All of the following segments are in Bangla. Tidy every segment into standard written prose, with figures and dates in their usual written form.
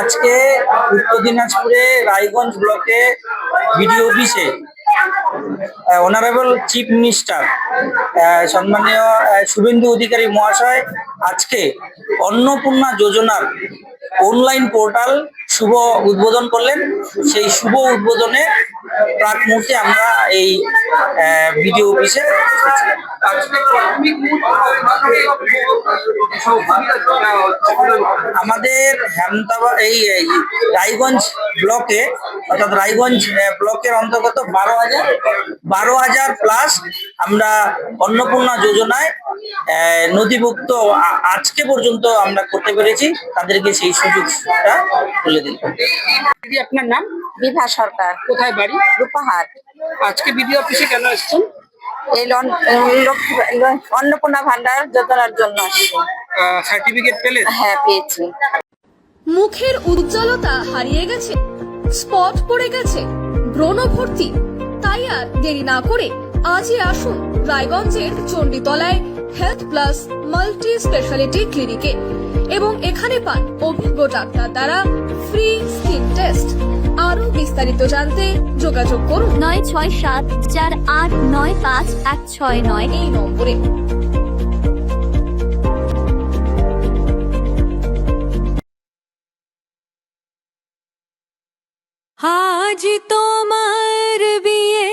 আজকে উত্তর দিনাজপুরে রায়গঞ্জ ব্লকে বিডিও অফিসে অনারেবল চিফ মিনিস্টার সম্মানীয় শুভেন্দু অধিকারী মহাশয় আজকে অন্নপূর্ণা যোজনার অনলাইন পোর্টাল শুভ উদ্বোধন করলেন। সেই শুভ উদ্বোধনে প্রাক মুহূর্তে আমরা এই বিডিও অফিসে আমাদের হেমতাবাদ এই রায়গঞ্জ ব্লকে অর্থাৎ রায়গঞ্জ ব্লকের অন্তর্গত 12,000 প্লাস আমরা অন্নপূর্ণা যোজনায় নথিভুক্ত আজকে পর্যন্ত আমরা করতে পেরেছি। তাদেরকে সেই সুযোগটা তুলে দিল। আপনার নাম? বিভা সরকার। কোথায় বাড়ি? রূপাহাট। আজকে বিডিও অফিসে কেন এসেছেন? এই অন্নপূর্ণা ভান্ডার যোজনার জন্য আসছি। সার্টিফিকেট পেলেন? হ্যাঁ, পেয়েছি। মুখের উজ্জ্বলতা হারিয়ে গেছে, স্পট পড়ে গেছে, ব্রণ ভর্তি, তাই আর দেরি না করে আজই আসুন রায়গঞ্জের চণ্ডীতলায় হেলথ প্লাস মাল্টি স্পেশালিটি ক্লিনিকে এবং এখানে পান অভিজ্ঞ ডাক্তার দ্বারা ফ্রি স্কিন টেস্ট। আরো বিস্তারিত জানতে যোগাযোগ করুন 9674895169 এই নম্বরে। আজ তোমার বিয়ে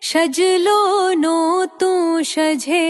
সাজলো নতুন সাজে।